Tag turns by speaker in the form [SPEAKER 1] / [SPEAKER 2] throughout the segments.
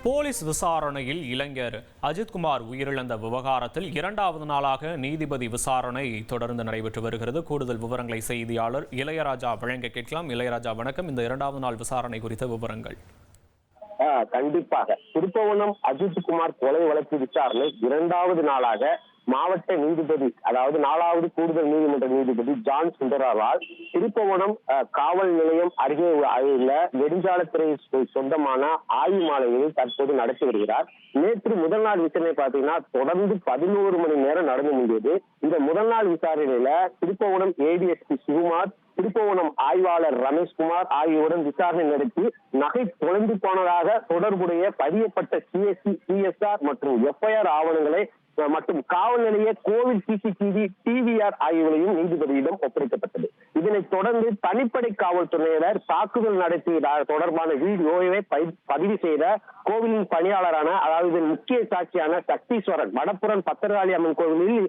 [SPEAKER 1] Police விசாரணையில் இளைஞர் அஜித்குமார் உயிரிழந்த விவகாரத்தில் இரண்டாவது நாளாக நீதிபதி விசாரணை தொடர்ந்து நடைபெற்று வருகிறது. கூடுதல் விவரங்களை செய்தியாளர் இளையராஜா வழங்க கேட்கலாம். இளையராஜா வணக்கம். இந்த இரண்டாவது நாள் விசாரணை குறித்த விவரங்கள்.
[SPEAKER 2] கண்டிப்பாக திருப்பவனம் அஜித்குமார் கொலை வழக்கு விசாரணை இரண்டாவது நாளாக மாவட்ட நீதிபதி, அதாவது 4வது கூடுதல் நீதிமன்ற நீதிபதி ஜான் சுந்தரரால் திருப்பவனம் காவல் நிலையம் அருகே உள்ள நெடுஞ்சாலைத்துறை சொந்தமான ஆயுமாலையில் தற்போது நடத்தி வருகிறார். நேற்று முதல் நாள் விசாரணை பார்த்தீங்கன்னா தொடர்ந்து 11 மணி நேரம் நடந்து முடிந்தது. இந்த முதல் நாள் விசாரணையில திருப்பவனம் ஏடிஎஸ்பி சுகுமார், திருப்பவனம் ஆய்வாளர் ரமேஷ்குமார் ஆகியோருடன் விசாரணை நடத்தி நகை தொலைந்து போனதாக தொடர்புடைய பதியப்பட்ட சிஎஸ்சி, சிஎஸ்ஆர் மற்றும் எஃப்ஐஆர் ஆவணங்களை மற்றும் காவல் நிலைய கோவில் சிசிடிவி, டிவிஆர் ஆகியவையும் நீதிபதியிடம் ஒப்படைக்கப்பட்டது. இதனைத் தொடர்ந்து தனிப்படை காவல்துறையினர் தாக்குதல் நடத்திய தொடர்பான வீடியோவை பதிவு செய்த கோவிலின் பணியாளரான, அதாவது முக்கிய சாட்சியான சக்தீஸ்வரன், வடப்புறம் பத்திரகாளி அம்மன் கோவிலில்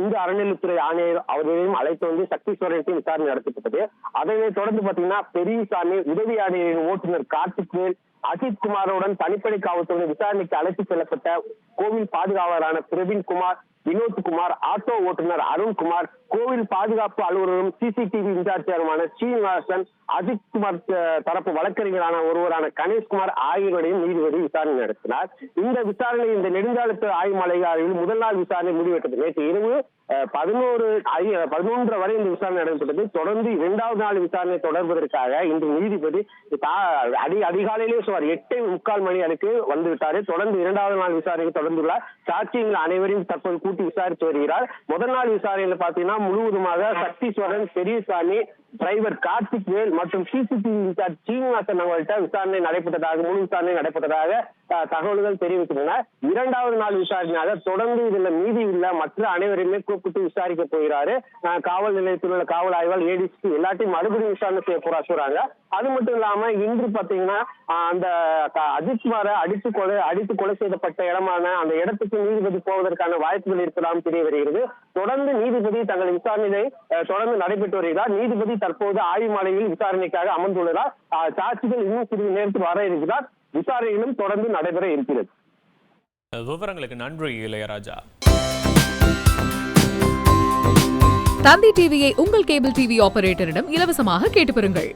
[SPEAKER 2] இந்து அறநிலையத்துறை ஆணையர் அவர்களையும் அழைத்து வந்து சக்தீஸ்வரனுக்கு விசாரணை நடத்தப்பட்டது. அதனைத் தொடர்ந்து பாத்தீங்கன்னா பெரியசாமி, உதவி ஆணையரின் ஓட்டுநர் கார்த்திக்வேல், அஜித்குமாருடன் தனிப்படை காவல்துறை விசாரணைக்கு அழைத்து செல்லப்பட்ட கோவில் பாதுகாவலரான பிரவீன்குமார், வினோத்குமார், ஆட்டோ ஓட்டுநர் அருண்குமார், கோவில் பாதுகாப்பு அலுவலரும் சிசிடிவி இன்சார்ஜருமான ஸ்ரீனிவாசன், அஜித்குமார் தரப்பு வழக்கறிஞரான ஒருவரான கணேஷ்குமார் ஆகியோரையும் நீதிபதி விசாரணை நடத்தினார். இந்த விசாரணை இந்த நெடுஞ்சாலைத்துறை ஆய்வுமலையில் முதல் நாள் விசாரணை முடிவெட்டது. நேற்று இரவு 11 வரை இந்த விசாரணை நடைபெற்றது. தொடர்ந்து இரண்டாவது நாள் விசாரணை தொடர்வதற்காக இன்று நீதிபதி அதிகாலையிலே சுமார் 8:45 மணி அளவுக்கு வந்துவிட்டாரு. தொடர்ந்து இரண்டாவது நாள் விசாரணைக்கு தொடர்ந்துள்ளார். சாட்சியங்கள் அனைவரையும் தற்போது கூட்டி விசாரித்து வருகிறார். முதல் நாள் விசாரணையில் பாத்தீங்கன்னா முழுவதுமாக சக்தீஸ்வரன், பெரியசாமி, டிரைவர் கார்த்திக்வேல் மற்றும் சிசிடிவி இன்சார்ஜ் சீனிவாசன் அவர்கள்ட்ட விசாரணை நடைபெற்றதாக, முழு விசாரணை நடைபெற்றதாக தகவல்கள் தெரிவிக்கின்றன. இரண்டாவது நாள் விசாரணையாக தொடர்ந்து இதுல மீதி உள்ள மற்ற அனைவரையுமே கூப்பிட்டு விசாரிக்க போகிறாரு. காவல் நிலையத்தில் உள்ள காவல் ஆய்வாளர் ஏடிசி எல்லாத்தையும் மறுபடியும் விசாரணை செய்ய போறாங்க. அது மட்டும் இல்லாம இன்று பாத்தீங்கன்னா அந்த அஜித்குமாரை அடித்து கொலை செய்யப்பட்ட இடமான அந்த இடத்துக்கு நீதிபதி போவதற்கான வாய்ப்புகள் இருக்கலாம் தெரிய வருகிறது. தொடர்ந்து நீதிபதி தங்கள் விசாரணையை தொடர்ந்து நடைபெற்று வருகிறார். நீதிபதி தற்போது ஆய்வுமாலையில் விசாரணைக்காக அமர்ந்துள்ளார். சாட்சிகள் இன்னும் சிறிது நேரத்தில் வர இருக்கிறார். விசாரணையிலும் தொடர்ந்து நடைபெற இருக்கிறது.
[SPEAKER 1] விவரங்களுக்கு நன்றி இளையராஜா.
[SPEAKER 3] தந்தி டிவியை உங்கள் கேபிள் டிவி ஆபரேட்டரிடம் இலவசமாக கேட்டு பெறுங்கள்.